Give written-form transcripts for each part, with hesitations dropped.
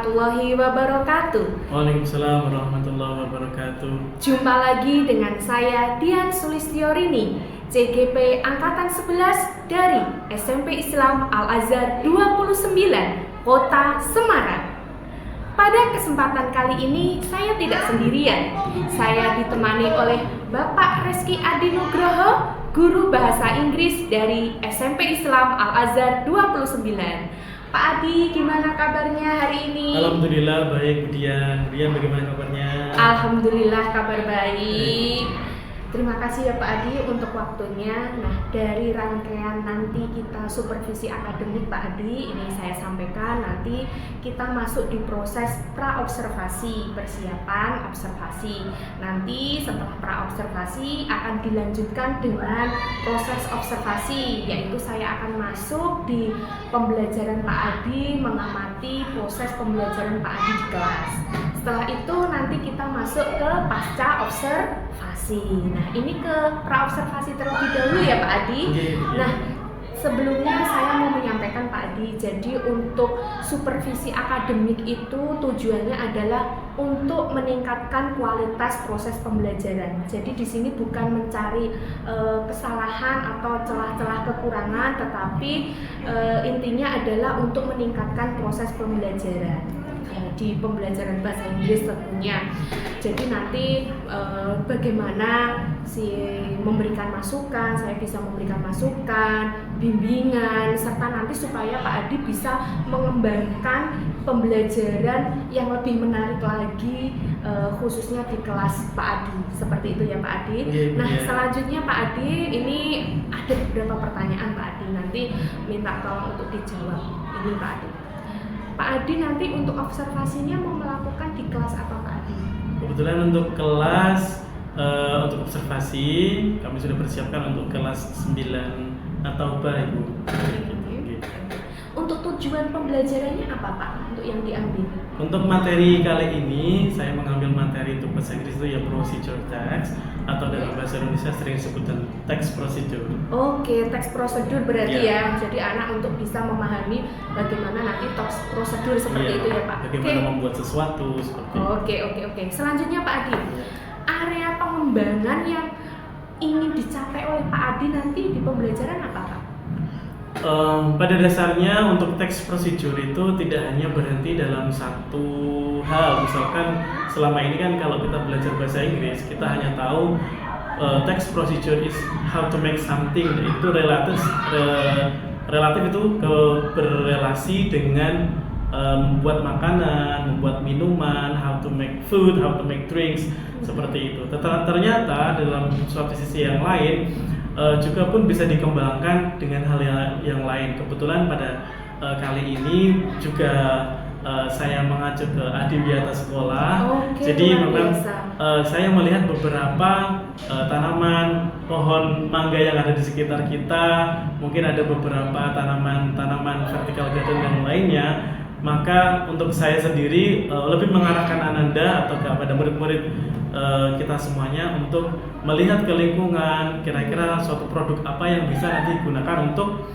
warahmatullahi wabarakatuh. Waalaikumsalam warahmatullahi wabarakatuh. Jumpa lagi dengan saya Dian Sulistiorini, CGP Angkatan 11 dari SMP Islam Al-Azhar 29, Kota Semarang. Pada kesempatan kali ini saya tidak sendirian. Saya ditemani oleh Bapak Reski Adi Nugroho, guru bahasa Inggris dari SMP Islam Al-Azhar 29. Pak Adi, gimana kabarnya hari ini? Alhamdulillah baik, Bu Dian. Bagaimana kabarnya? Alhamdulillah kabar baik. Terima kasih ya Pak Adi untuk waktunya. Nah, dari rangkaian nanti kita supervisi akademik Pak Adi, ini saya sampaikan nanti kita masuk di proses pra-observasi, persiapan observasi. Nanti setelah pra-observasi akan dilanjutkan dengan proses observasi, yaitu saya akan masuk di pembelajaran Pak Adi, mengamati proses pembelajaran Pak Adi di kelas. Setelah itu nanti kita masuk ke pasca observasi. Nah, ini ke pra-observasi terlebih dahulu ya Pak Adi. Nah, sebelumnya saya mau menyampaikan Pak Adi, jadi untuk supervisi akademik itu tujuannya adalah untuk meningkatkan kualitas proses pembelajaran. Jadi di sini bukan mencari kesalahan atau celah-celah kekurangan, tetapi intinya adalah untuk meningkatkan proses pembelajaran di pembelajaran bahasa Inggris tentunya. Jadi nanti bagaimana memberikan masukan, saya bisa memberikan masukan, bimbingan, serta nanti supaya Pak Adi bisa mengembangkan pembelajaran yang lebih menarik lagi, khususnya di kelas Pak Adi. Seperti itu ya Pak Adi. Nah, selanjutnya Pak Adi, ini ada beberapa pertanyaan Pak Adi, nanti minta tolong untuk dijawab. Ini Pak Adi. Pak Adi nanti untuk observasinya mau melakukan di kelas apa Pak Adi? Kebetulan untuk kelas untuk observasi kami sudah persiapkan untuk kelas 9 atau Ibu. Untuk tujuan pembelajarannya apa Pak untuk yang diambil? Untuk materi kali ini saya mengambil materi untuk bahasa Inggris itu ya procedure text, atau dalam bahasa Indonesia sering disebutkan text procedure. Oke, text prosedur berarti ya. Jadi anak untuk bisa memahami bagaimana nanti text prosedur seperti itu ya Pak. Bagaimana membuat sesuatu seperti itu. Oke. Selanjutnya Pak Adi, area pengembangan yang ingin dicapai oleh Pak Adi nanti di pembelajaran apa Pak? Pada dasarnya untuk text procedure itu tidak hanya berhenti dalam satu hal. Misalkan selama ini kan kalau kita belajar bahasa Inggris kita hanya tahu text procedure is how to make something, itu relatif itu berrelasi dengan membuat makanan, membuat minuman, how to make food, how to make drinks, seperti itu. Ternyata dalam suatu sisi yang lain juga pun bisa dikembangkan dengan hal yang lain. Kebetulan pada kali ini juga saya mengacu ke Adiwiyata Sekolah. Jadi memang saya melihat beberapa tanaman pohon mangga yang ada di sekitar kita, mungkin ada beberapa tanaman vertical garden yang lainnya. Maka untuk saya sendiri lebih mengarahkan Ananda atau kepada murid-murid kita semuanya untuk melihat ke lingkungan, kira-kira suatu produk apa yang bisa nanti digunakan untuk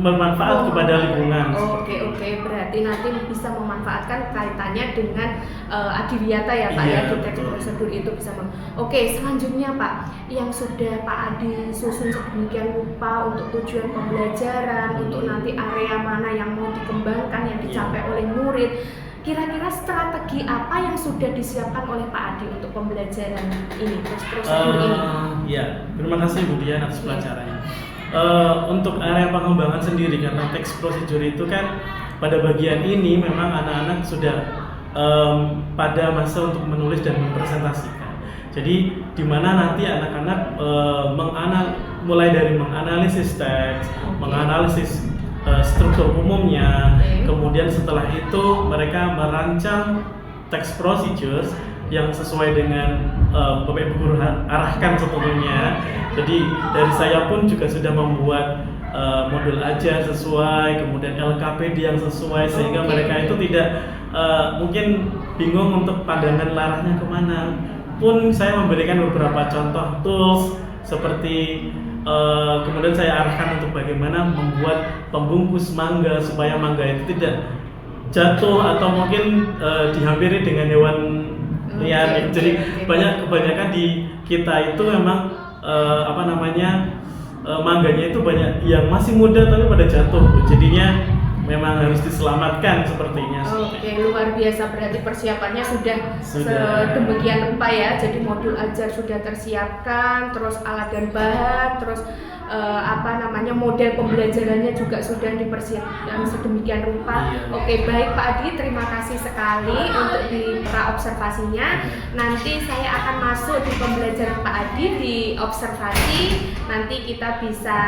bermanfaat kepada lingkungan. Oke, berarti nanti bisa memanfaatkan kaitannya dengan Adiwiyata ya Pak ya, di text prosedur itu bisa Oke, selanjutnya Pak, yang sudah Pak Adi susun sedemikian rupa untuk tujuan pembelajaran, untuk nanti area mana yang mau dikembangkan, yang dicapai oleh murid, kira-kira strategi apa yang sudah disiapkan oleh Pak Adi untuk pembelajaran ini, prosedur ini? Ya, terima kasih Bu Dian atas pelajarannya. Untuk area pengembangan sendiri, karena text procedure itu kan pada bagian ini memang anak-anak sudah pada masa untuk menulis dan mempresentasikan. Jadi di mana nanti anak-anak mulai dari menganalisis teks, menganalisis struktur umumnya, kemudian setelah itu mereka merancang text procedures yang sesuai dengan Bapak Ibu guru arahkan sebelumnya. Jadi dari saya pun juga sudah membuat modul ajar sesuai, kemudian LKPD yang sesuai, sehingga mereka itu tidak mungkin bingung untuk pandangan larahnya kemana. Pun saya memberikan beberapa contoh tools seperti kemudian saya arahkan untuk bagaimana membuat pembungkus mangga supaya mangga itu tidak jatuh atau mungkin dihampiri dengan hewan liar. Jadi kebanyakan di kita itu memang mangganya itu banyak yang masih muda tapi pada jatuh. Jadinya memang harus diselamatkan sepertinya. Oke, luar biasa, berarti persiapannya sudah sedemikian rupa ya. Jadi modul ajar sudah tersiapkan, terus alat dan bahan, terus model pembelajarannya juga sudah dipersiapkan sedemikian rupa. Iya. Oke, baik Pak Adi, terima kasih sekali untuk di observasinya. Nanti saya akan masuk di pembelajaran Pak Adi di observasi. Nanti kita bisa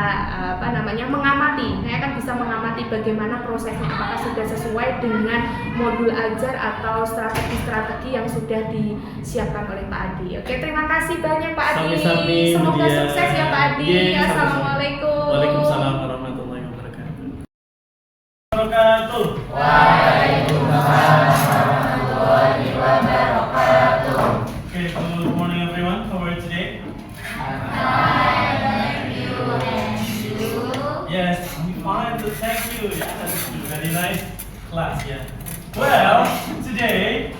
mengamati. Saya akan bisa mengamati bagaimana prosesnya, apakah sudah sesuai dengan modul ajar atau strategi-strategi yang sudah disiapkan oleh Pak Adi. Oke, terima kasih banyak Pak Adi. Sami-sami, Semoga Budia. sukses ya Pak Adi. Assalamualaikum. Waalaikumsalam warahmatullahi wabarakatuh. Waalaikumsalam warahmatullahi wabarakatuh. Okay, good morning everyone. How are you today? Yes, I'm fine. So thank you. Yeah, that's a very nice class. Yeah. Well, today,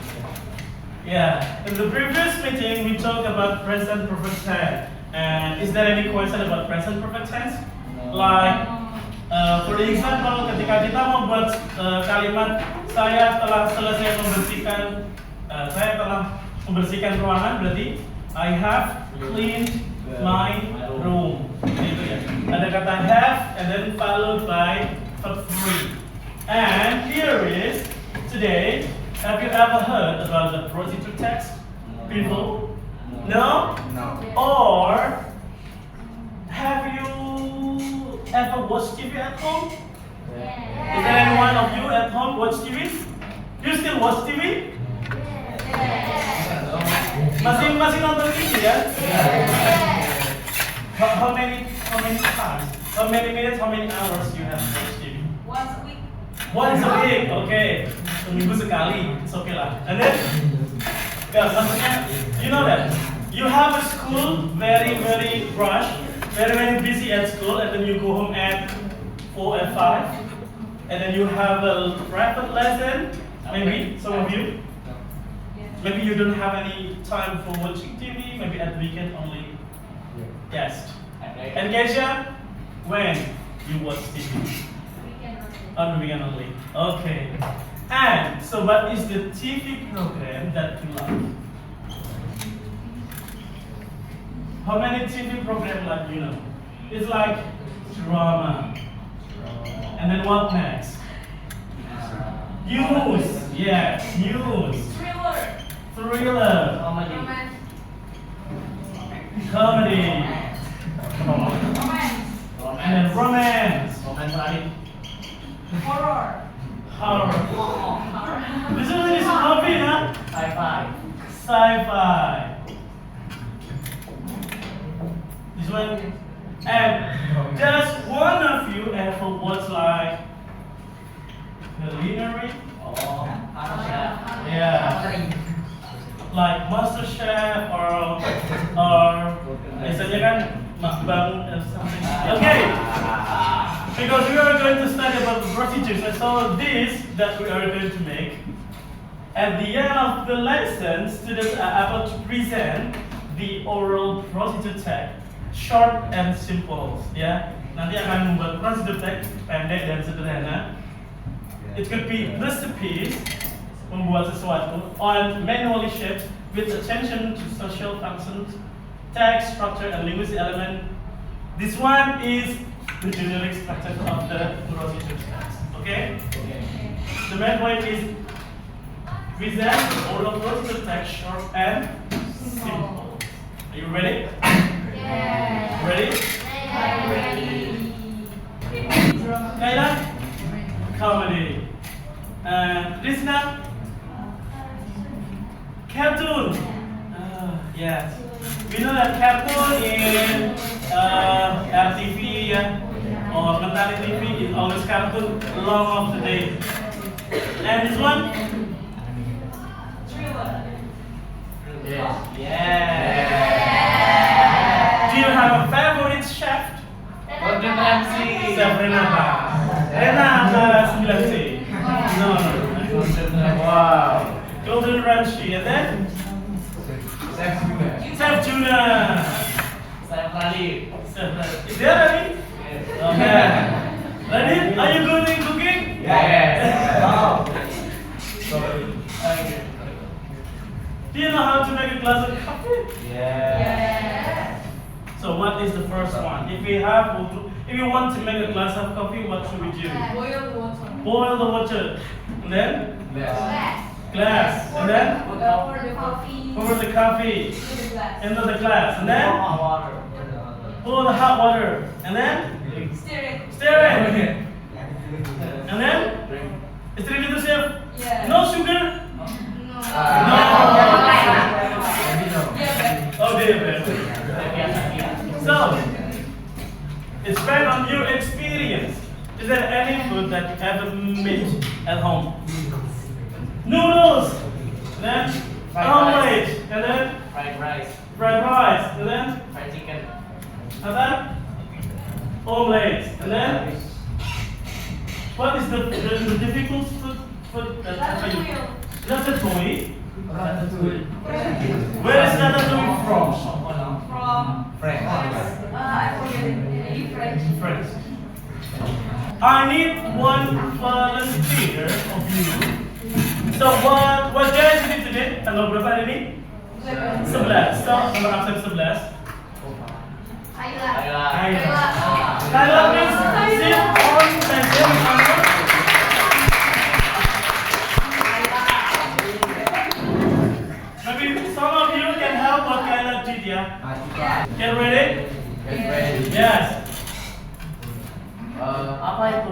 in the previous meeting we talked about present perfect tense. And is there any question about present perfect tense? Like, for example, ketika kita membuat kalimat saya telah membersihkan ruangan, berarti I have cleaned my room. Gitu ya. Ada kata have and then followed by verb 3. And here is today. Have you ever heard about the procedure text before? No? No. Or have you ever watched TV at home? Is there any one of you at home watch TV? You still watch TV? Masih nonton TV ya? How many times? How many minutes? How many hours you have watched TV? Once a week. Okay. Seminggu sekali. It's okay lah. And then, maksudnya, you know that you have a school very rush, very busy at school, and then you go home at 4 and 5, and then you have a private lesson. Maybe some of you. Maybe you don't have any time for watching TV. Maybe at weekend only. Yes. And Kesha, when you watch TV? On the weekend only. Okay. And so, what is the TV program that you like? How many TV programs like you know? It's like drama. And then what next? News. Yes, news. Thriller. Comedy. And then romance. Horror. This is hobby, huh? Sci-fi. This one. And just one of you ever watch like culinary? Yeah. Like Master Chef or misalnya kan mukbang and something. Okay. Because we are going to study about the procedures, and so this that we are going to make. At the end of the lesson, students are able to present the oral procedure text, short and simple. Ya, nanti akan membuat procedure text pendek dan sederhana. It could be recipes, membuat sesuatu, on manually shaped with attention to social functions, text structure, and linguistic element. This one is the generic structure of the procedure text. Okay? The main point is present oral procedure text short and simple. Are you ready? Yeah. Ready? Ready. Kayla? Comedy. Krishna? Cartoon. Yes. We know that cartoon in RTV or Mentari TV is always cartoon long of the day. And this one? Yeah. Do you have a favorite chef? Gordon Ramsay. Chef Renata. Renata 9C. No. Hershey, and then Chef Juna. Is there ready? Okay. Ready? Are you good in cooking? Okay. Do you know how to make a glass of coffee? So what is the first one? If you want to make a glass of coffee, what should we do? Boil the water. And then? Glass. And then? Pour the coffee into the glass. And then? Pour the hot water. And then? Stir it. And then? Is it ready to serve? No sugar? No. Okay. So, it's based on your experience. Is there any food that you ever made at home? Noodles, and then omelette, and then Fried rice, and then fried chicken, and then omelette, and then what is the difficult food that you? Ratatouille. Where is ratatouille from? French. I need one volunteer of you. So what guys is it today? Tanggal berapa hari ini? 11. So nomor absen 11. Kayla, please sit on the maybe some of you can help what Kayla did, yeah? Get ready? Yes. apa itu?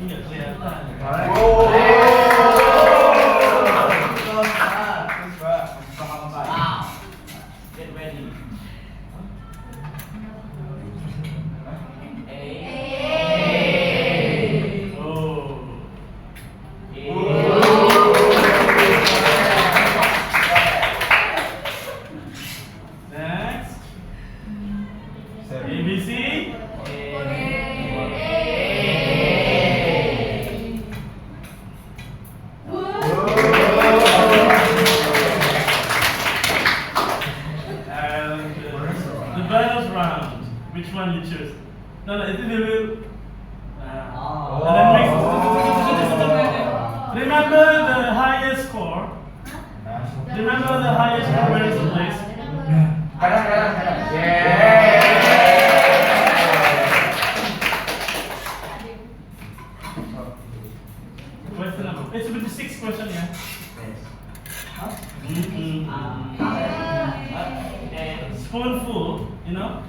Enggak kelihatan. Get ready. Next. ABC. The bonus round. Which one you choose? No, it will. And then next. Remember the highest score. Remember the highest score. Where is the place? What's the number? It's with the 6th question, yeah. Spoonful, you know?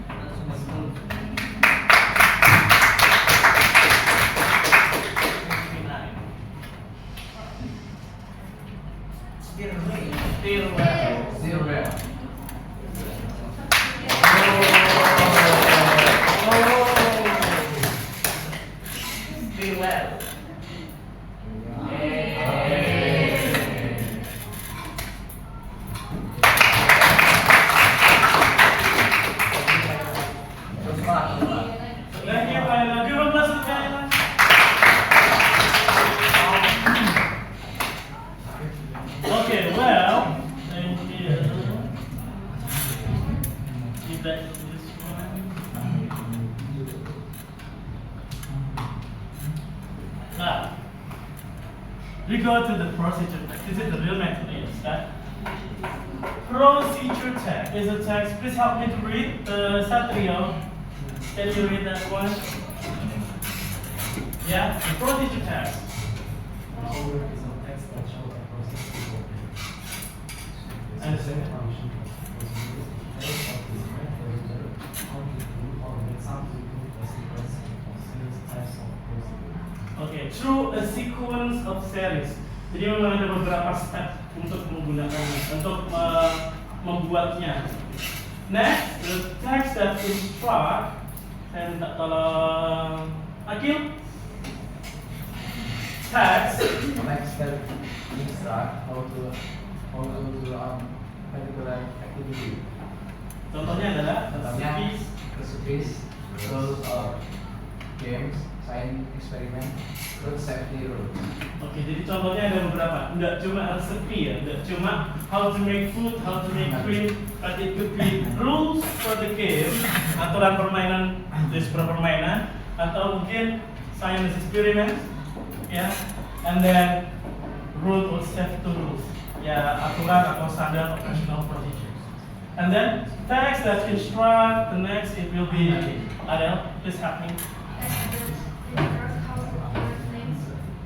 Thank you, Kayla. Give a blessing, Kayla. Okay, well, thank you. Give that to this one. Now, we go to the procedure text. This is the real method, yes, that. Procedure text is a text. Please help me to read. Satrio, can you read that one? Yeah, the procedure text. Okay, through a sequence of series. Jadi memang ada beberapa step untuk menggunakannya, untuk membuatnya. Next, the text that instruct. Saya minta tolong Akil. Text. Next step instruct how to do particular activity. Contohnya adalah Contohnya recipes, rules of games, science experiment, road safety rules. Oke, jadi contohnya ada beberapa. Enggak cuma recipe ya, enggak cuma how to make food, how to make cream, but it could be rules for the game, aturan permainan, jenis permainan, atau mungkin science experiment, ya, and then road or safety rules, ya, aturan atau standar operational procedures. And then text that instruct the next, it will be Adele, please help me.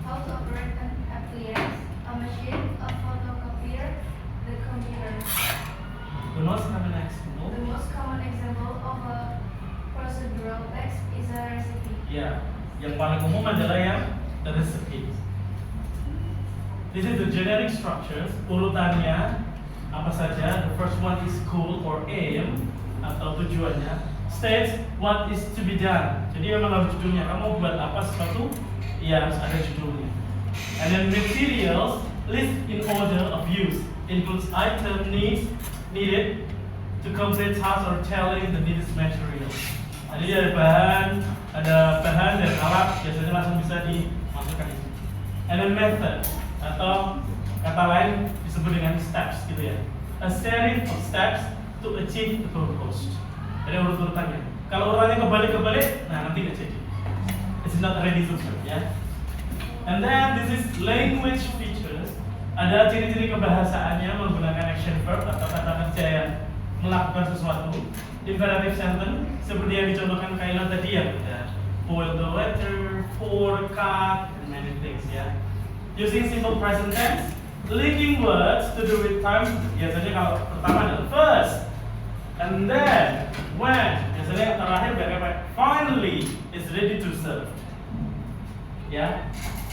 How to operate an appliance, a machine, a photocopier, the computer. The most common example. The most common example of a procedural text is a recipe. Ya, yang paling umum adalah yang recipe. This is the generic structures. Urutannya apa saja? The first one is goal or aim atau tujuannya. States what is to be done. Jadi memang harus judulnya. Kamu buat apa sesuatu? Ya harus ada judulnya. And then materials list in order of use includes item needed to complete task or telling the needed materials. Jadi ada bahan dan alat biasanya langsung bisa dimasukkan di sini. And then method atau kata lain disebut dengan steps gitu ya. A series of steps to achieve the purpose. Jadi urut-urutannya. Kalau urutannya kebalik, nah nanti nggak jadi. It's not ready to serve ya. And then this is language features. Ada ciri-ciri kebahasaannya menggunakan action verb atau kata kerja yang melakukan sesuatu. Imperative sentence seperti yang dicontohkan Kailan tadi ya. Boil the water, pour, cut, and many things ya. Using simple present tense, linking words to do with time. Biasanya kalau pertama adalah first, and then when. Biasanya yang terakhir pakai finally is ready to serve. Ya.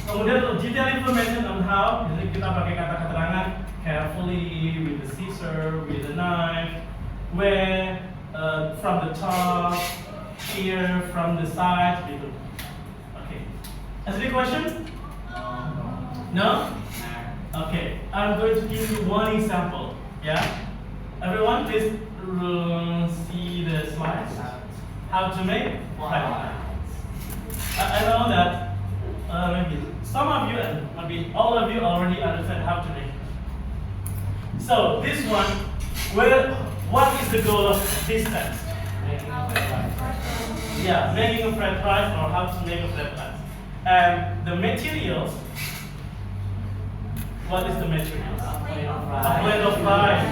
Kemudian untuk detail information on how, biasanya kita pakai kata keterangan carefully, with the scissor, with the knife, where, from the top, here, from the side, gitu. Okay. Any question? No? Okay. I'm going to give you one example. Yeah. Everyone, please see the slides. How to make flat. I know that maybe some of you, and maybe all of you already understand how to make it. So this one, what is the goal of this test? Yeah, making a flat rice or how to make a flat rice. And the materials, what is the materials? A plate of rice,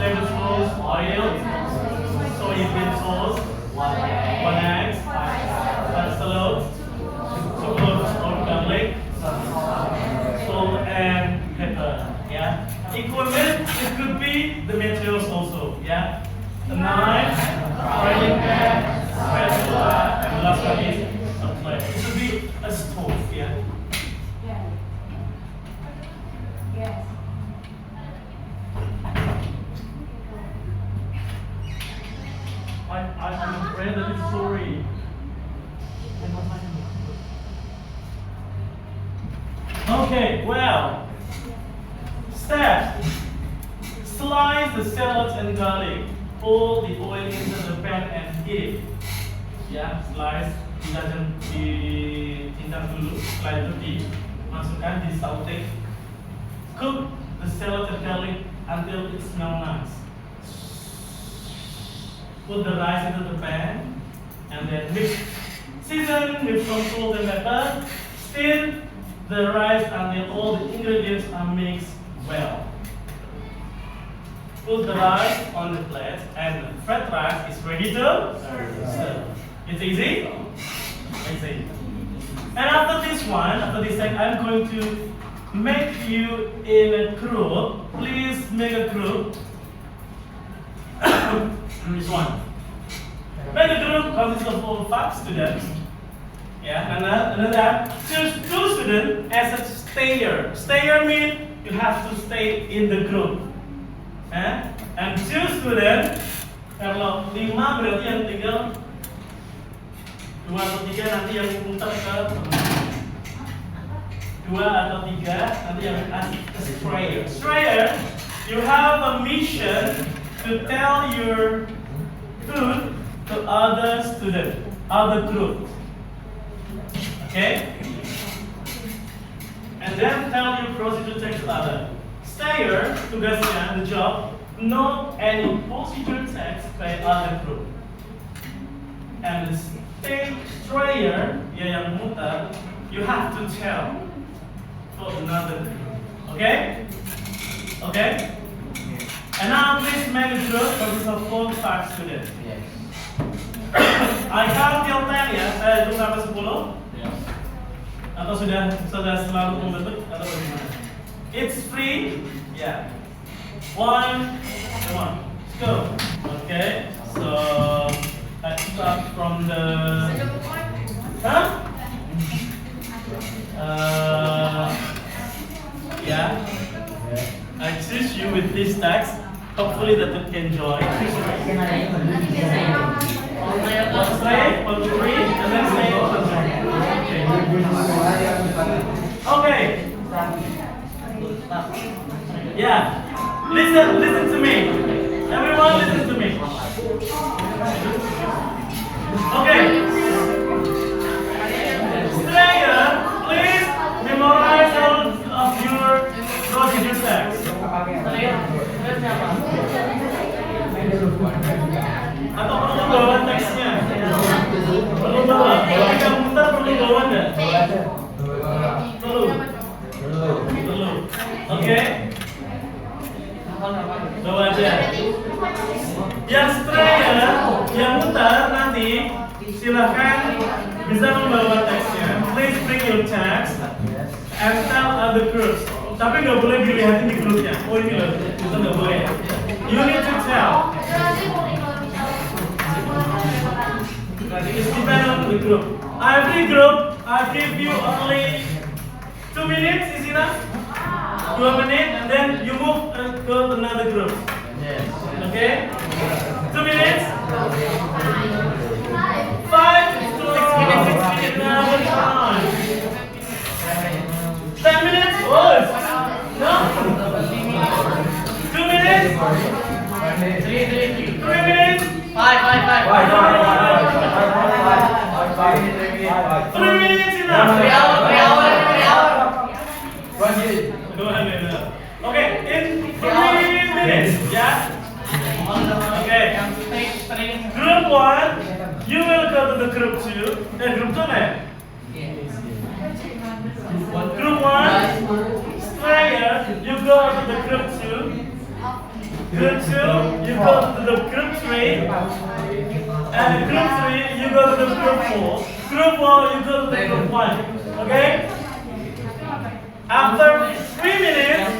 tablespoons, oil, soybean sauce, 1 egg, 5 salad, 2 cloves of garlic, salt and pepper. Yeah. Equipment, it could be the materials also. Yeah. A knife, frying pan, spatula, and the last one is a plate. It should be a stove. Yeah. Yes. I'm afraid that it's sorry. Okay, well, steps. Slice the shallots and garlic. Pour the oil into the pan and heat it. Ya, slice, dicincang dulu. Setelah itu dimasukkan, di saute. Cook the shallot and garlic until it smells nice. Put the rice into the pan and then mix. Season with some salt and pepper. Stir the rice until all the ingredients are mixed well. Put the rice on the plate and the fried rice is ready to serve. It's easy? Easy. And after this thing, I'm going to make you in a group. Please make a group. This one. Make a group consists of 5 students. Yeah, and then choose 2 students as a stayer. Stayer means you have to stay in the group. And 2 students, kalau 5 berarti yang tinggal 2 atau 3 nanti yang muter ke 2 atau 3 nanti yang strayer. Strayer, you have a mission to tell your food to other students. other group. Okay? And then tell your procedure text other. Stayer, tugasnya, the job, note any procedure text by other group. And the strayer, yang mutar, you have to tell for another group. Okay? Okay? And now please manage group consists of 4 5 students. Yes. I count till 10 ya, saya hitung sampai 10. Yes. Atau sudah selalu membentuk atau bagaimana? It's free, yeah. 1, come on, let's go. Okay, so let's start from the. Huh? Yeah. I choose you with this text. Hopefully that you can join. One slave, 1 to 3, and then slave. Okay. Yeah. Listen to me. Everyone listen to me. Okay. Strayer, please memorize all of your procedure text. Atau perlu bawa teksnya? Perlu bawa? Kalau kita muter perlu bawa nggak? Perlu. Oke. Bawa aja. Yang strayer, yang muter nanti silahkan bisa membawa teksnya. Please bring your text and tell other groups. Tapi nggak boleh dilihatin di grupnya. Oh ini loh, itu nggak boleh. You need to tell. It's depend on the group. Every group, I give you only 2 minutes, is enough? 2 minutes, and then you move to another group. Yes. Okay? 2 minutes? 5, 6 minutes, 6 minutes, now it's on. 10 minutes? Oh, no? 2 minutes? 3 minutes? 5. 3 minutes enough. 3 hours. Go ahead. Okay, in 3 minutes, yeah? Okay. Group 1, you will go to the group 2. Group 2 ya? Group 1, Strayer, you go to the group 2. Group 2, you go to the group 3. And group 3, you go to the group 4. Group 4, you go to the group 1. Okay? After 3 minutes,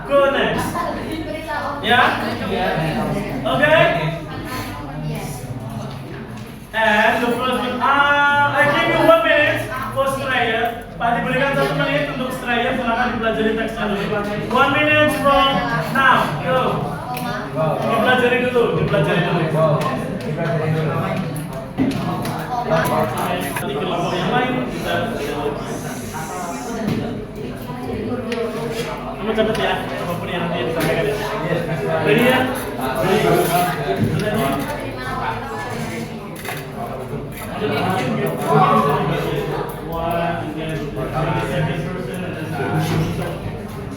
go next. Yeah? Okay? And the first one, I give you 1 minute for Strayer. Pak diberikan 1 menit untuk Strayer, silakan dipelajari teksnya dulu. 1 minute from now, go. Dipelajari dulu. Nanti kelompok yang lain bisa kamu catat ya, apapun yang nanti disampaikan ya. Ready ya?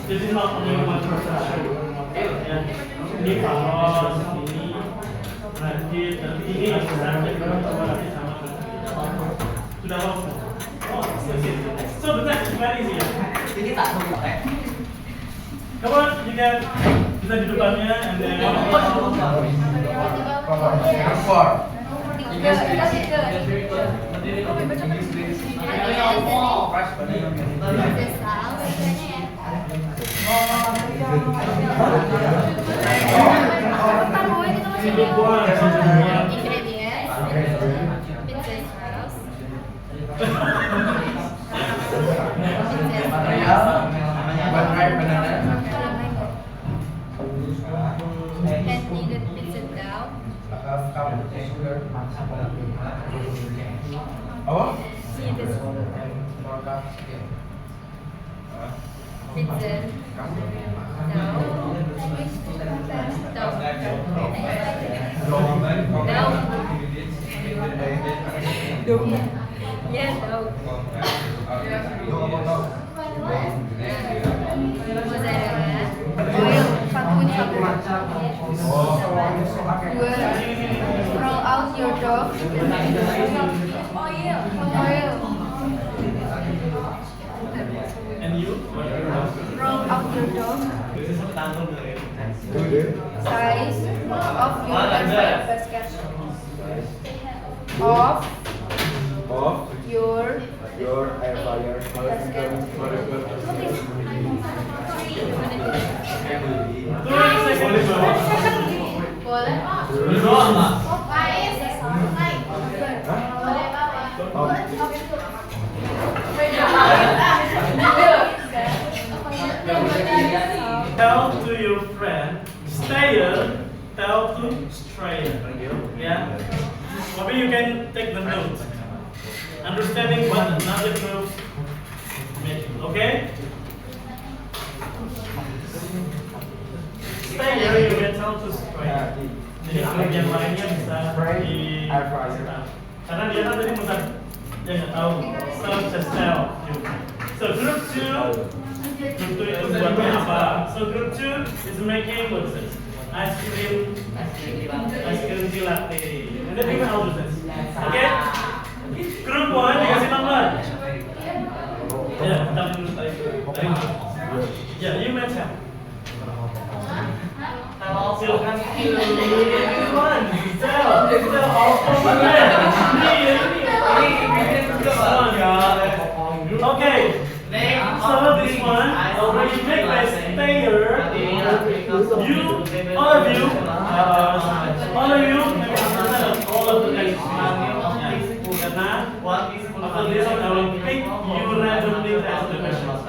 This is not only one person. Ini Carlos, ini Radit, nanti ini Radit, sama sudah lama. So the next is very easy. Come on, you can bisa di depannya and then. Ya, tahu. Oil, sabun. Dua, roll out your dog. Oil. And you? Roll out your dog. Size of your basket. Of your air fryer. basket. Boleh. Tell to your friend, stayer, tell to strayer. Yeah? Maybe you can take the notes. Understanding what another group means. Okay? Stayer, you can tell to strayer. Jadi grup yang lainnya bisa di karena dia kan tadi mutar dia nggak tahu so just tell you. So group 2 itu buatnya apa? So group 2 is making what is this? Ice cream latte. And then we how do this? Okay? Group 1 dikasih nomor. Ya, kita dulu tadi. Ya, you may tell. Silakan. One, tell all over there. Okay. So this one already made by Stayer. You, all of you, maybe all of the next one. Karena after this I will pick you randomly to ask the questions.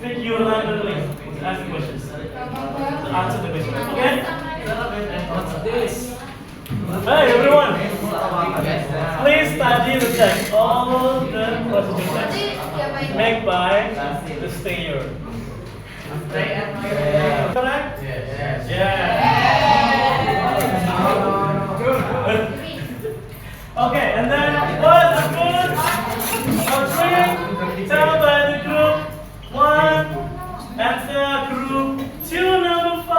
Pick you randomly to ask the questions. To answer the question. Okay? What's this? Hey everyone! Please study the text. All the procedure text made by the Stayer. Correct? Yes. Yeah. Okay, and then what's the food or drink? Tell by the group 1. Answer group 2, number 5.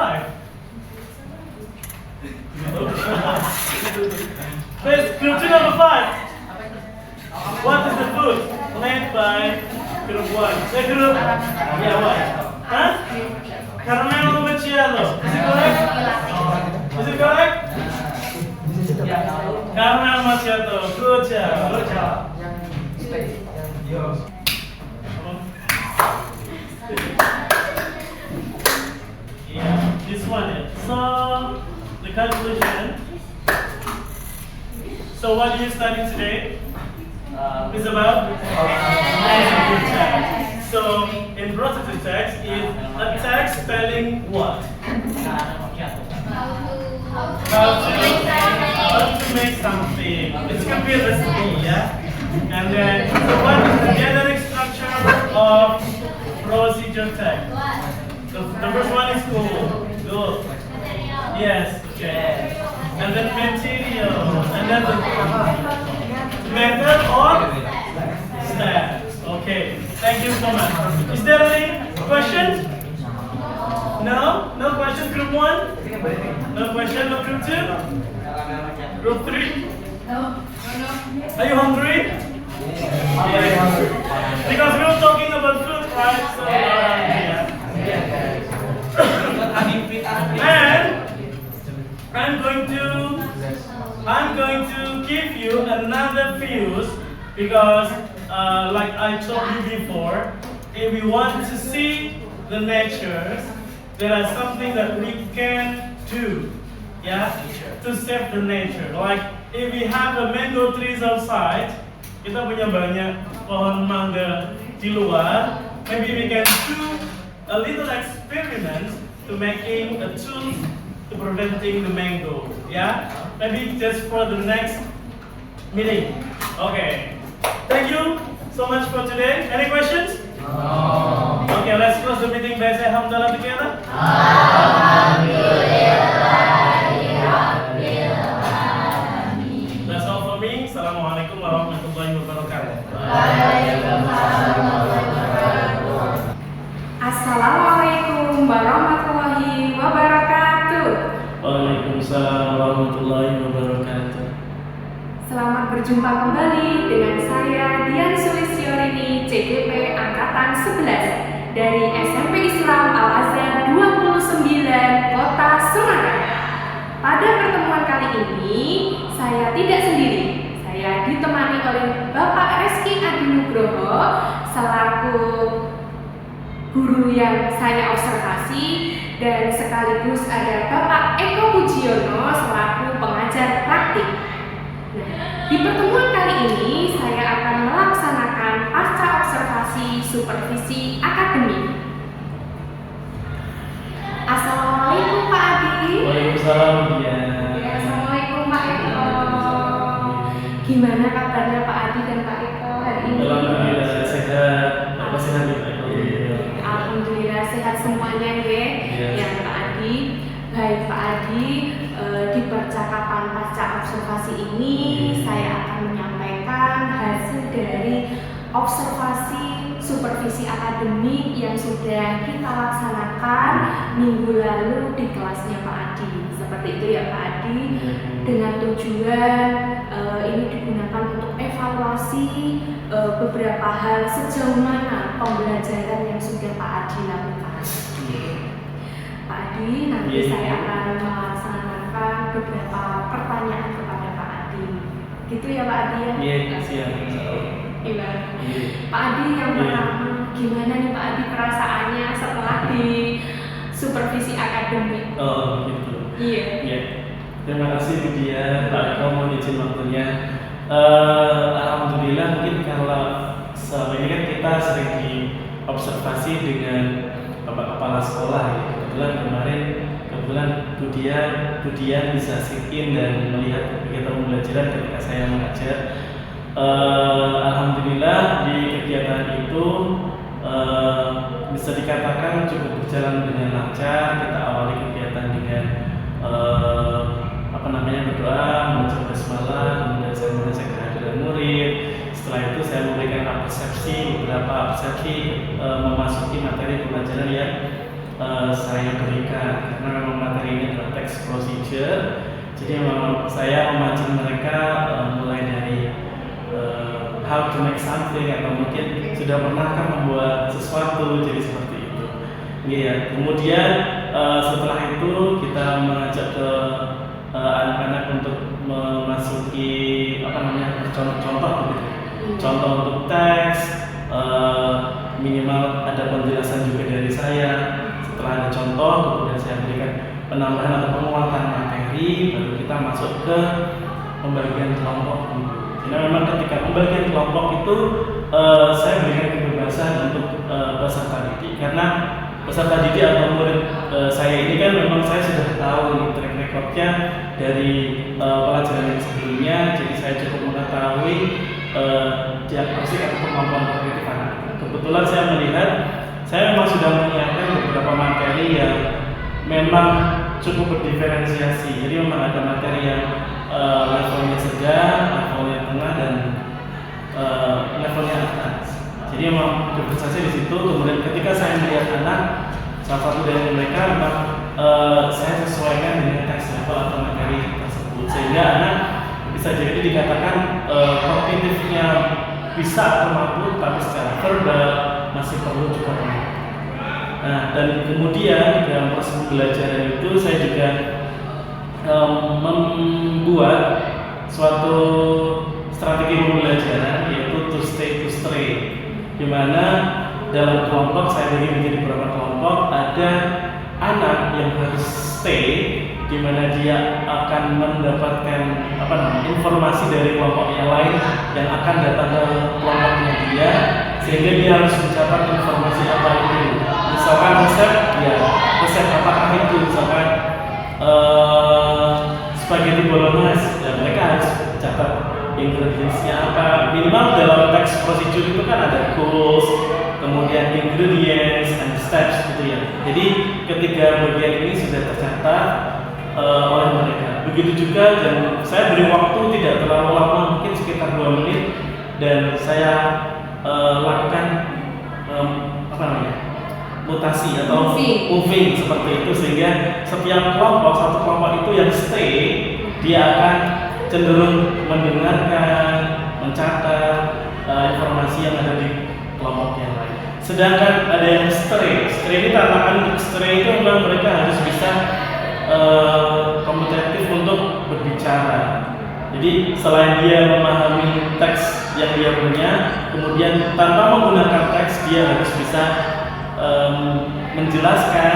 Please, group 2, number 5. What is the food made by group 1? Say group. Yeah, what? Huh? Caramel macchiato. Is it correct? Is it correct? Caramel macchiato. Good job. Good job. Yeah, this one is. So, the conclusion. So, what do you study today? Is about recipe text. So, in recipe text is a text telling what? How to make something. It can be a recipe, yeah? And then, so what is the generic structure of procedure text? The first one is cool. Good. Yes, okay. And then material. And then the method or steps. Okay. Thank you so much. Is there any questions? No? No question, group 1? No question, no group 2? Group 3? No. Are you hungry? Yes. Because we were talking about food, right? So, yeah. And I'm going to give you another fuse because like I told you before, if we want to see the natures, there are something that we can do, yeah, to save the nature. Like if we have a mango trees outside, kita punya banyak pohon mangga di luar, maybe we can do a little experiment to making a tool to preventing the mango, yeah? Maybe just for the next meeting. Okay. Thank you so much for today. Any questions? No. Okay, let's close the meeting by saying alhamdulillah together. That's all for me. morning. Assalamualaikum warahmatullahi wabarakatuh. Assalamualaikum warahmatullahi wabarakatuh. Waalaikumsalam warahmatullahi wabarakatuh. Selamat berjumpa kembali dengan saya Dian Sulisyorini, CGP Angkatan 11 dari SMP Islam Al-Azhar 29 Kota Semarang. Pada pertemuan kali ini, saya tidak sendiri. Saya ditemani oleh Bapak Reski Adi Nugroho selaku guru yang saya observasi, dan sekaligus ada Bapak Eko Pujiono selaku pengajar praktik. Nah, di pertemuan kali ini saya akan melaksanakan pasca observasi supervisi akademik. Assalamualaikum Pak Adi. Waalaikumsalam dia. Ya, Assalamualaikum Pak Eko. Gimana kabarnya Pak Adi dan Pak Eko hari ini? Alhamdulillah sehat. Apa sehat ya Pak? Alhamdulillah sehat semuanya ya. Yes. Yang Pak Adi. Baik Pak Adi, di percakapan pasca observasi ini saya akan menyampaikan hasil dari observasi supervisi akademik yang sudah kita laksanakan minggu lalu di kelasnya Pak Adi. Seperti itu ya Pak Adi, dengan tujuan ini digunakan untuk evaluasi beberapa hal sejauh mana pembelajaran yang sudah Pak Adi lakukan. Pak Adi, nanti saya akan melaksanakan beberapa pertanyaan kepada Pak Adi. Gitu ya Pak Adi ya? Iya, siap. Gimana? Pak Adi, yang pertama, gimana nih Pak Adi perasaannya setelah di supervisi akademik? Oh gitu. Iya. Iya. Terima kasih Bu Dia, Pak Eko mohon izin waktunya. Alhamdulillah, mungkin kalau selama ini kan kita sering diobservasi dengan Bapak Kepala Sekolah ya. Kebetulan Bu Dia bisa sit in dan melihat kegiatan pembelajaran ketika saya mengajar. Alhamdulillah di kegiatan itu bisa dikatakan cukup berjalan dengan lancar. Kita awali kegiatan dengan berdoa, membaca basmalah, kemudian saya mengecek kehadiran murid. Setelah itu saya memberikan beberapa persepsi memasuki materi pembelajaran yang saya berikan, karena memang materi ini adalah text procedure. Jadi memang saya memancing mereka mulai dari how to make something, atau mungkin sudah pernahkah membuat sesuatu, jadi seperti itu. Iya. Kemudian setelah itu kita mengajak ke anak-anak untuk memasuki contoh begitu. Contoh untuk teks, minimal ada penjelasan juga dari saya. Setelah ada contoh, kemudian saya berikan penambahan atau penguatan materi, baru kita masuk ke pembagian kelompok. Jadi memang ketika pembagian kelompok itu saya berikan kebebasan untuk peserta didik, karena peserta didik atau murid saya ini kan memang saya sudah tahu nih track recordnya dari pelajaran yang sebelumnya, jadi saya cukup mengetahui diagnostik atau kemampuan kognitif anak. Kebetulan saya melihat saya memang sudah menyiapkan beberapa materi yang memang cukup berdiferensiasi. Jadi memang ada materi yang levelnya sedang, levelnya tengah, dan levelnya atas. Jadi memang diferensiasi di situ. Kemudian ketika saya melihat anak, salah satu dari mereka memang saya sesuaikan dengan teks level atau materi tersebut, sehingga anak bisa jadi dikatakan kognitifnya bisa atau mampu, tapi secara verbal masih perlu juga. Nah, dan kemudian dalam proses pembelajaran itu saya juga membuat suatu strategi pembelajaran, yaitu to stay to stray, di mana dalam kelompok saya bagi menjadi beberapa kelompok. Ada anak yang harus stay, di mana dia akan mendapatkan informasi dari kelompok yang lain yang akan datang ke kelompoknya dia, sehingga dia harus mencatat informasi apa itu. Misalkan resep apakah itu, misalkan spaghetti bolognese, dan mereka harus catat ingredientsnya apa. Minimal dalam teks procedure itu kan ada goals, kemudian ingredients and steps gitu ya. Jadi ketiga bagian ini sudah tercatat oleh mereka. Begitu juga, dan saya beri waktu tidak terlalu lama, mungkin saya lakukan apa namanya, mutasi atau moving seperti itu, sehingga setiap kelompok, satu kelompok itu yang stay, dia akan cenderung mendengarkan, mencatat informasi yang ada di kelompok yang lain. Sedangkan ada yang stray ini tantangan untuk stray itu memang mereka harus bisa kompetitif untuk berbicara. Jadi selain dia memahami teks yang dia punya, kemudian tanpa menggunakan teks dia harus bisa menjelaskan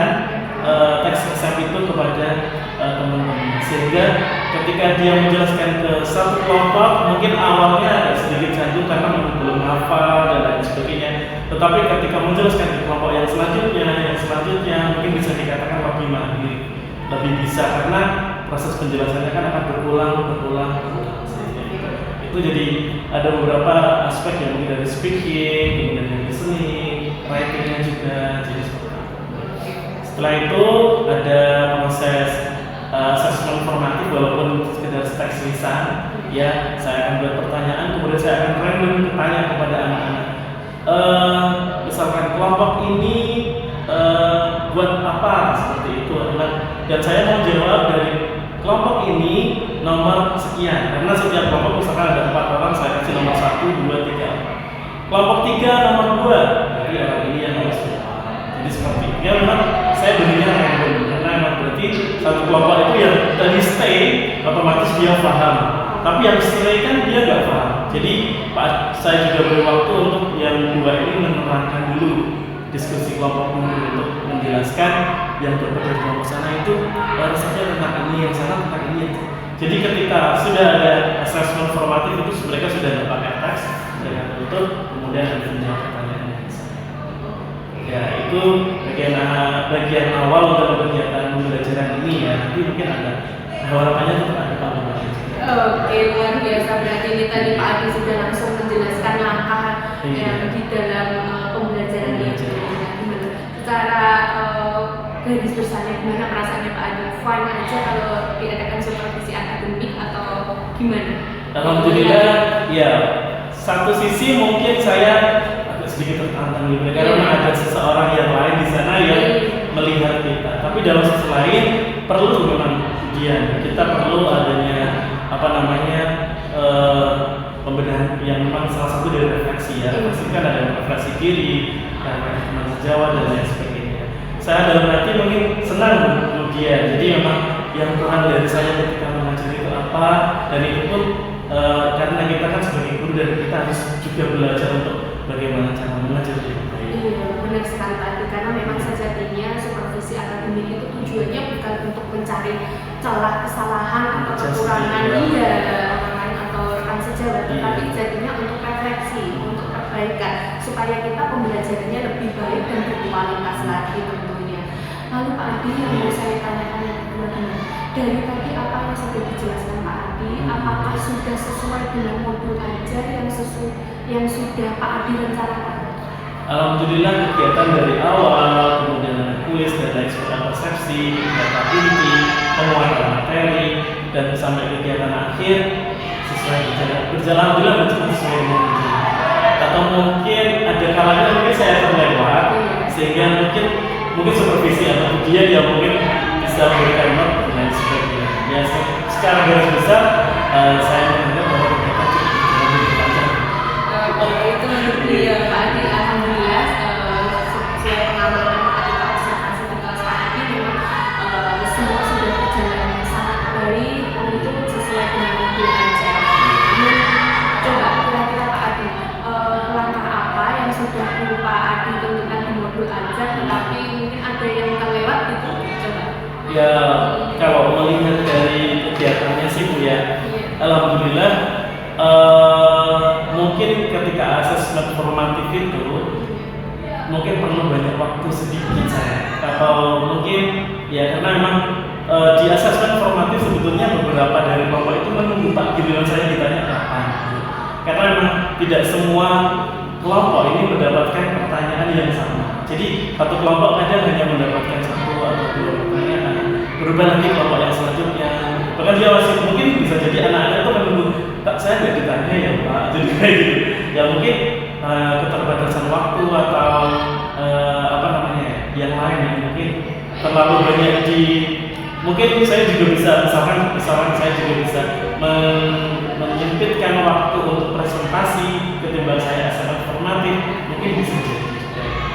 teks itu kepada teman-teman, sehingga ketika dia menjelaskan ke satu kelompok mungkin awalnya agak sedikit canggung karena belum hafal dan lain sebagainya, tetapi ketika menjelaskan ke kelompok yang selanjutnya mungkin bisa dikatakan lebih mahir, lebih bisa, karena proses penjelasannya kan akan berulang. Itu jadi ada beberapa aspek yang mungkin dari speaking, kemudian dari listening, writingnya juga, jadi seperti itu. Setelah itu ada proses assessment formatif, walaupun sekedar teks lisan, ya saya akan buat pertanyaan, kemudian saya akan random bertanya kepada anak-anak. Misalkan kelompok ini buat apa, seperti itu, dan saya mau jawab dari kelompok ini nomor sekian, karena setiap kelompok misalkan ada 4 orang, saya kasih nomor 1, 2, 3, 4. Kelompok 3 nomor 2, jadi orang ini yang harus. Jadi seperti itu. Ya memang saya berinya random, karena memang berarti satu kelompok itu yang tadi stay, otomatis dia paham. Tapi yang stay kan dia nggak paham. Jadi saya juga beri waktu untuk yang 2 ini menerangkan dulu diskusi kelompok dulu untuk menjelaskan yang berbeda kelompok sana itu rasanya tentang ini, yang sana tentang ini. Jadi ketika sudah ada assessment formatif itu mereka sudah ada pakai teks, mereka tutup, kemudian ada menjawab pertanyaan. Ya itu bagian awal untuk kegiatan pembelajaran ini ya. Nanti mungkin ada harapannya tetap ada tambahan. Oke, luar biasa, berarti ini tadi Pak Adi sudah langsung menjelaskan langkah yang di dalam pembelajaran ini. Secara garis besarnya gimana perasaannya Pak Adi? Fine aja kalau diadakan supervisi akademik atau gimana? Alhamdulillah, ya. Satu sisi mungkin saya agak sedikit tertantang gitu, karena ada seseorang yang lain di sana yang melihat kita. Tapi dalam sisi lain perlu memang kita perlu adanya pembenahan yang memang salah satu dari refleksi ya. Refleksi kan ada refleksi diri, refleksi teman sejawat dan lain sebagainya. Saya dalam hati mungkin senang kemudian. Jadi memang yang kurang dari saya ketika mengajar itu apa, dan itu pun karena kita kan sebagai guru dan kita harus juga belajar untuk bagaimana cara mengajar dengan baik. Iya, benar sekali tadi, karena memang sejatinya supervisi akademik itu tujuannya bukan untuk mencari celah kesalahan atau kekurangan orang lain atau rekan sejawat, tetapi sejatinya untuk refleksi, untuk perbaikan, supaya kita pembelajarannya lebih baik dan berkualitas lagi tentunya. Lalu Pak Adi, yang mau saya tanyakan yang kedua, dari tadi apa yang sudah dijelaskan Pak Adi, apakah sudah sesuai dengan modul ajar yang sudah Pak Adi rencanakan? Alhamdulillah kegiatan dari awal, kemudian ada kuis dan lain sebagainya, persepsi, data inti, penguatan materi, dan sampai kegiatan akhir sesuai berjalan alhamdulillah sesuai dengan rencana. Atau mungkin ada kalanya mungkin saya terlewat, sehingga mungkin supervisi atau dia mungkin bisa memberikan note dan lain sebagainya. Ya secara garis besar saya menganggap bahwa kita cukup berjalan. Itu dia Pak Adi, alhamdulillah sesuai pengamanan ketika observasi di kelas Pak Adi memang semua sudah berjalan sangat baik untuk sesuai dengan modul ajar. Coba kira-kira Pak Adi, langkah apa yang sudah Pak Adi tentukan di modul ajar tetapi mungkin ada yang terlewat gitu? Coba. Ya kalau melihat dari kegiatannya sih Bu ya, alhamdulillah mungkin ketika asesmen formatif itu mungkin perlu banyak waktu sedikit saya, atau mungkin ya karena memang di asesmen formatif sebetulnya beberapa dari kelompok itu menunggu Pak giliran saya ditanya kapan, karena memang tidak semua kelompok ini mendapatkan pertanyaan yang sama. Jadi satu kelompok kadang hanya mendapatkan 1 atau 2 pertanyaan, berubah nanti kelompok yang selanjutnya. Bahkan dia masih mungkin bisa jadi anak-anak itu menunggu, tak saya nggak ditanya ya Pak, jadi kayak gitu. Ya mungkin mungkin keterbatasan waktu atau yang lain yang mungkin terlalu banyak mungkin saya juga bisa misalkan saya juga bisa menyempitkan waktu untuk presentasi ketimbang saya sangat formatif, mungkin bisa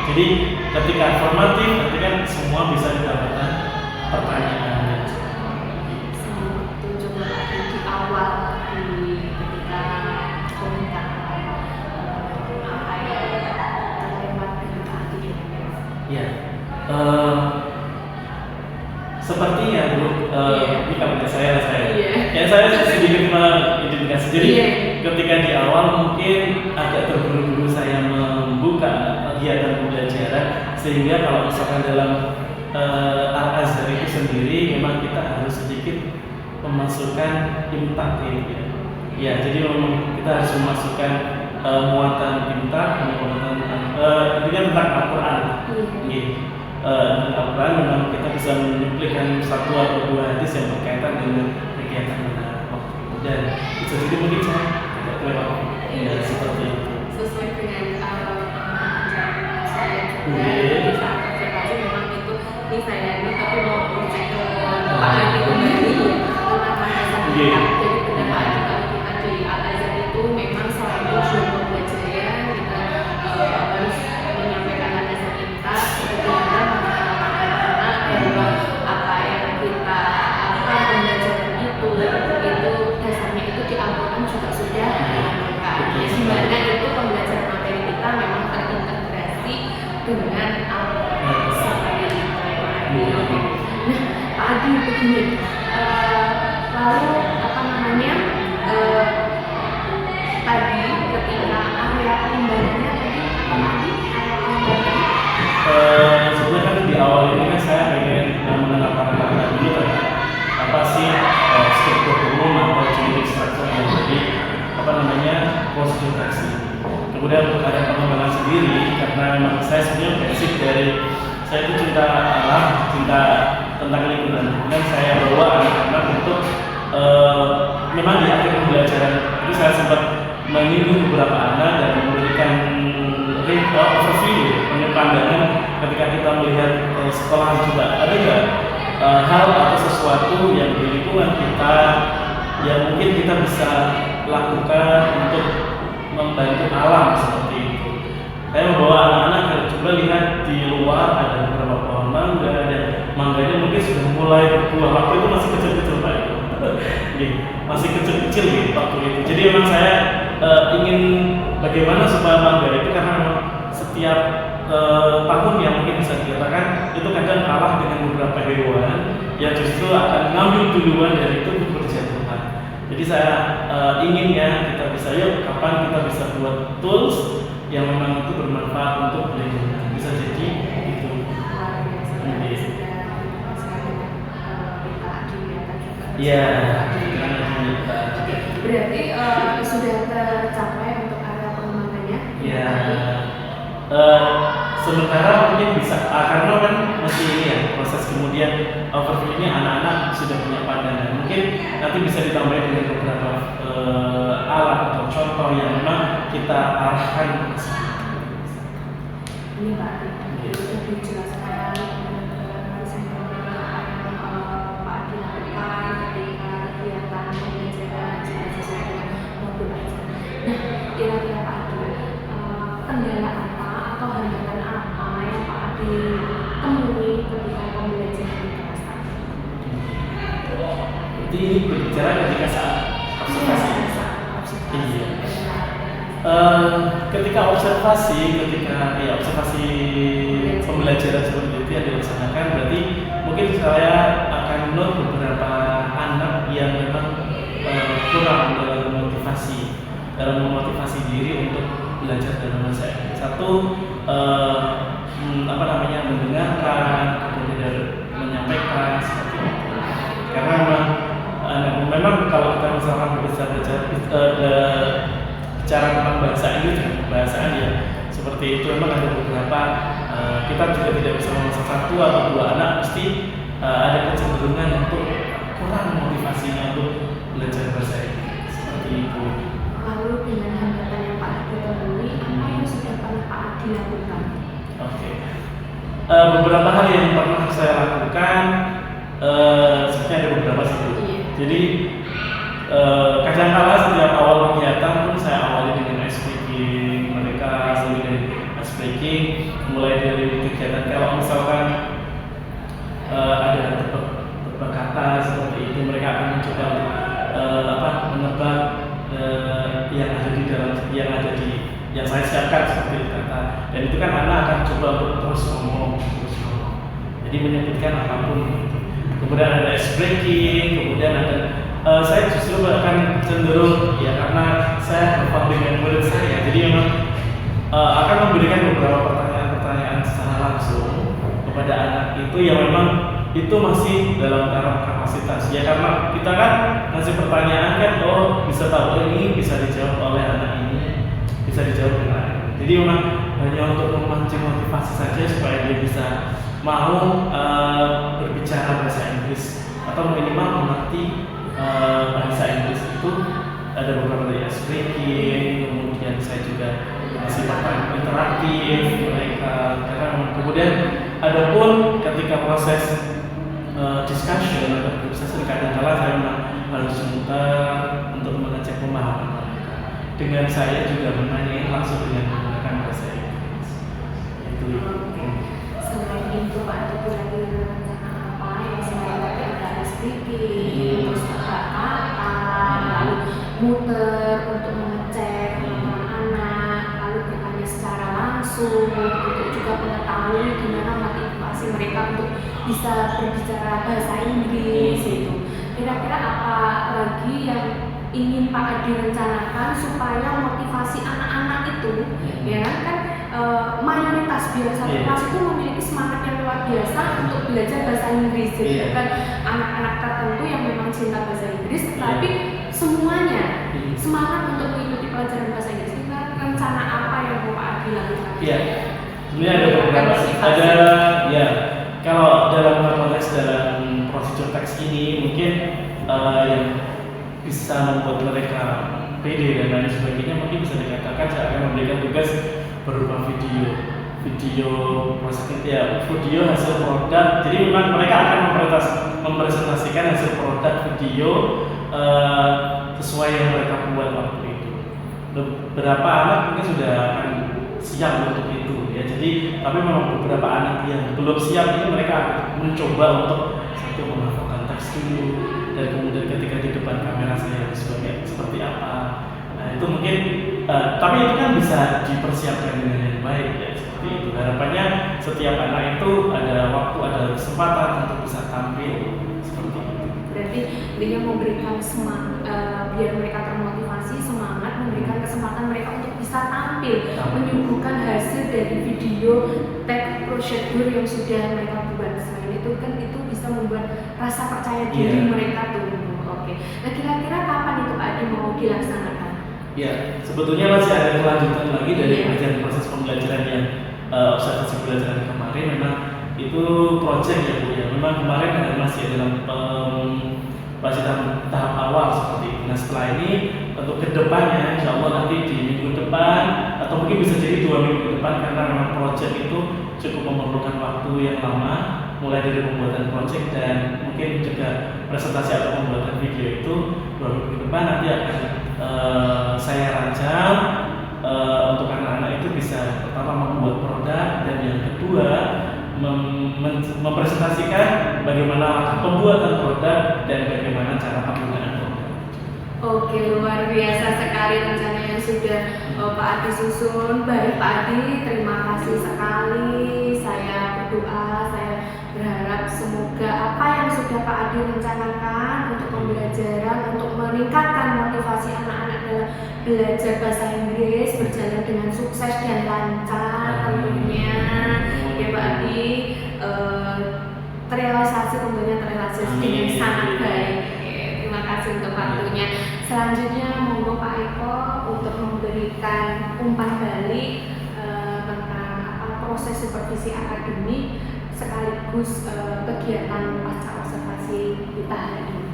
jadi ketika formatif nanti kan semua bisa didapatkan pertanyaan. Itu juga di awal ketika komentar terlewat dengan tadi. Ya, sepertinya Bu, ini kabarnya saya sedikit mengidentifikasi. Jadi ketika di awal mungkin agak terburu-buru saya membuka kegiatan pembelajaran, sehingga kalau misalkan dalam Al-Azhar itu sendiri memang kita harus sedikit memasukkan imtak ya. Ya, jadi memang kita harus memasukkan muatan imtak, muatan intinya tentang Al-Quran. Tentang Al-Quran memang kita bisa menyuplikan satu atau dua hadis yang berkaitan dengan kegiatan waktu itu, dan bisa jadi mungkin saya tidak kelewat seperti itu. Sesuai dengan saya juga di saat observasi memang itu ini saya ini tapi mau cek ke Pak Adi kembali tentang bahasa kita. Jadi benar Pak Adi, kalau kita di Al-Azhar itu memang selain ujian pembelajaran kita harus menyampaikan landasan kita seperti anak-anak bahwa apa yang kita pembelajaran itu dasarnya itu di Al-Quran juga sudah diamalkan. Di mana itu pembelajaran materi kita memang terintegrasi dengan seperti itu. Nah, Pak Adi begini, lalu tadi ketika area pengembangannya tadi Pak Adi sebenarnya kan di awal ini kan saya pengen mengenalkan anak-anak dulu kan apa sih struktur umum atau jenis struktur yang jadi prosedur taksi. Kemudian untuk area pengembangan sendiri, karena memang saya sebenarnya basic dari saya itu cinta alam, cinta tentang lingkungan, dan saya bawa anak-anak untuk memang di akhir pembelajaran itu saya sempat menyinggung beberapa anak dan memberikan overview pandangan ketika kita melihat sekolah juga ada nggak hal atau sesuatu yang di lingkungan kita yang mungkin kita bisa lakukan untuk membantu alam seperti itu. Saya membawa anak-anak coba lihat di luar ada beberapa pohon mangga dan mangganya mungkin sudah mulai berbuah. Waktu itu masih kecil-kecil Pak, masih kecil-kecil gitu waktu itu. Jadi memang saya ingin bagaimana supaya mangga itu, karena memang setiap tahun yang mungkin bisa dikatakan itu kadang kalah dengan beberapa hewan yang justru akan ngambil duluan dari itu untuk berjatuhan. Jadi saya ingin ya kita bisa kapan kita bisa buat tools yang memang itu bermanfaat untuk lingkungan. Bisa jadi itu. Iya. Berarti sudah tercapai untuk area pengembangannya? Ya. Sementara mungkin bisa karena kan masih ini ya proses, kemudian overview-nya anak-anak sudah punya pandangan. Mungkin nanti bisa ditambah dengan beberapa alat atau contoh yang memang kita arahkan. Ini Pak, sudah dijelaskan Pak Adi lakukan ketika kegiatan pembelajaran sesuai dengan modul aja. Nah, kira-kira Pak Adi, kendala apa atau hambatan apa yang Pak Adi temui ketika pembelajaran di kelas tadi? Jadi ini berbicara ketika saat observasi. Iya. Ketika observasi pembelajaran seperti itu yang dilaksanakan, berarti mungkin saya akan note beberapa anak yang memang kurang dalam memotivasi diri untuk belajar dalam bahasa Inggris. Satu, mendengarkan, kemudian menyampaikan seperti itu. Karena memang kalau kita misalkan bicara tentang bahasa Inggris dan kebahasaan ya seperti itu, memang ada beberapa kita juga tidak bisa memaksa satu atau dua anak, pasti ada kecenderungan untuk kurang motivasinya untuk belajar bahasa Inggris seperti itu. Lalu dengan hambatan yang Pak Adi temui beberapa hal yang pernah saya lakukan, sebenarnya ada beberapa sih. Iya. Jadi kadang-kala setiap awal kegiatan pun saya awali dengan ice breaking mereka, mulai dari ice breaking, mulai dari kegiatan kalau misalkan ada tebak kata seperti itu, mereka akan mencoba menebak yang ada di dalam yang saya siapkan seperti itu kata, dan itu kan anak akan coba untuk terus ngomong. Jadi menyebutkan apapun gitu. Kemudian ada ice breaking, kemudian ada saya justru akan cenderung ya karena saya berpang dengan murid saya, jadi memang akan memberikan beberapa pertanyaan-pertanyaan secara langsung kepada anak itu yang memang itu masih dalam taraf kapasitas ya, karena kita kan ngasih pertanyaan kan, bisa tahu ini bisa dijawab oleh anak ini, bisa dijawab dengan anak. Jadi memang hanya untuk memancing motivasi saja supaya dia bisa mau berbicara bahasa Inggris atau minimal mengerti bahasa Inggris itu. Ada beberapa dari ice breaking, kemudian saya juga masih pertanyaan interaktif mereka. Kemudian ada pun ketika proses discussion atau group session, kadang-kala saya memang harus sebentar untuk mengecek pemahaman mereka. Dengan saya juga menanyai langsung dengan menggunakan bahasa Inggris. Itu. Selain itu Pak Adi lagi rencana apa yang selain tadi ada ice breaking, terus tebak kata, lalu muter untuk mengecek anak-anak, lalu bertanya secara langsung untuk juga mengetahui gimana motivasi mereka untuk bisa berbicara bahasa Inggris itu. Kira-kira apa lagi yang ingin Pak Adi rencanakan supaya motivasi anak-anak itu, ya kan mayoritas biar satu kelas itu memiliki semangat yang luar biasa untuk belajar bahasa Inggris. Jadi kan anak-anak tertentu yang memang cinta bahasa Inggris, tapi semuanya semangat untuk mengikuti pelajaran bahasa Inggris. Kira rencana apa yang mau Pak Adi lakukan? Iya, sebenarnya ada beberapa. Ada ya, kalau dalam konteks dalam prosedur teks ini mungkin yang bisa membuat mereka pede dan lain sebagainya, mungkin bisa dikatakan saya akan memberikan tugas berupa video proses ya, video hasil produk. Jadi memang mereka akan mempresentasikan hasil produk video sesuai yang mereka buat waktu itu. Beberapa anak mungkin sudah akan siap untuk itu ya. Jadi tapi memang beberapa anak yang belum siap ini mereka mencoba untuk satu menghafalkan teks dulu, dan kemudian ketika di depan kamera saya seperti apa. Nah itu mungkin tapi itu kan bisa dipersiapkan dengan yang baik ya, seperti itu. Harapannya setiap anak itu ada waktu, ada kesempatan untuk bisa tampil seperti itu. Berarti dia memberikan semangat, biar mereka termotivasi, semangat, memberikan kesempatan mereka untuk bisa tampil, menyuguhkan hasil dari video tag prosedur yang sudah mereka buat. Selain itu kan itu bisa membuat rasa percaya diri mereka tumbuh. Oke. Nah kira-kira kapan itu Pak Adi mau dilaksanakan? Ya, sebetulnya masih ada kelanjutan lagi dari kajian proses pembelajaran yang observasi pembelajaran kemarin. Memang itu proyek ya Bu ya. Memang kemarin masih dalam masih tahap awal seperti itu. Nah setelah ini untuk kedepannya, insya Allah nanti di minggu depan atau mungkin bisa jadi 2 minggu ke depan, karena memang proyek itu cukup memerlukan waktu yang lama, mulai dari pembuatan proyek dan mungkin juga presentasi atau pembuatan video itu 2 minggu ke depan nanti akan saya rancang untuk anak-anak itu bisa pertama membuat produk, dan yang kedua mempresentasikan bagaimana pembuatan produk dan bagaimana cara penggunaan produk. Oke, luar biasa sekali rencana yang sudah Pak Adi susun. Baik Pak Adi, terima kasih sekali. Saya berdoa, saya berharap semoga apa yang sudah Pak Adi rencanakan untuk pembelajaran, untuk meningkatkan motivasi anak-anak dalam belajar bahasa Inggris berjalan dengan sukses dan lancar tentunya. Ya Pak Adi, terrealisasi dengan sangat baik. Terima kasih untuk waktunya. Selanjutnya monggo Pak Eko untuk memberikan umpan balik tentang proses supervisi akademik sekaligus kegiatan pasca observasi kita hari ini.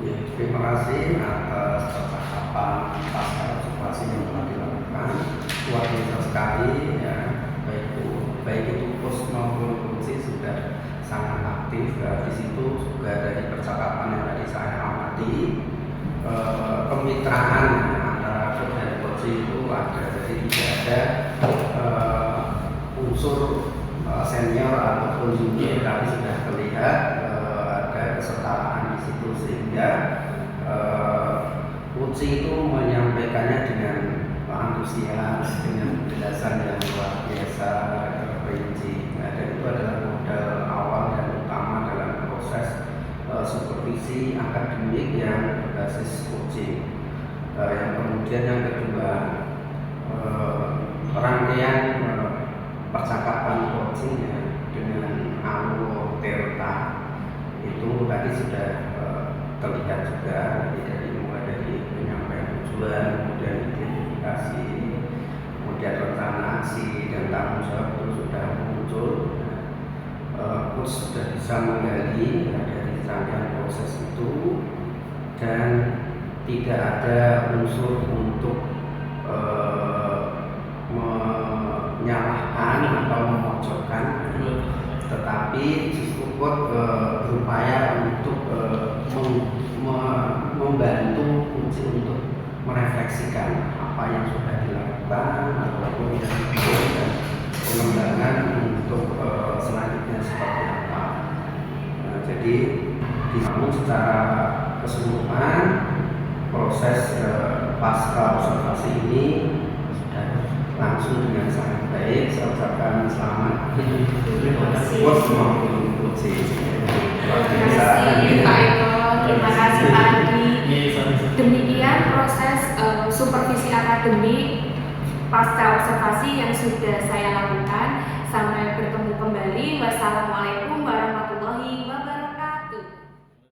Ya, terima kasih atas percakapan pasca observasi yang telah dilakukan. Luar biasa sekali ya, baik itu post maupun sangat aktif. Di situ juga dari percakapan yang tadi saya amati, kemitraan antara coach dan coach itu ada, jadi tidak ada unsur senior ataupun junior, tapi sudah terlihat ada kesetaraan di situ, sehingga coach itu menyampaikannya dengan antusias, dengan penjelasan yang luar biasa terperinci. Nah, dan itu adalah modal awal dan utama dalam proses supervisi akademik yang berbasis coaching. Yang kemudian yang kedua, rangkaian percakapan coachingnya dengan alur delta itu tadi sudah terlihat juga, mulai dari penyampaian tujuan, kemudian identifikasi, kemudian rencana aksi dan tanggung jawab itu sudah muncul. Coach sudah bisa menggali dari rangkaian proses itu, dan tidak ada unsur untuk menyalahkan atau memojokkan, tetapi justru coach berupaya untuk membantu coach untuk merefleksikan apa yang sudah dilakukan ataupun yang dan pengembangan untuk selanjutnya seperti apa. Jadi namun secara keseluruhan proses pasca observasi ini sudah langsung dengan sangat baik. Saya ucapkan selamat buat semua coach. Terima kasih Pak Eko, terima kasih Pak Adi. Demikian proses supervisi akademik pasca observasi yang sudah saya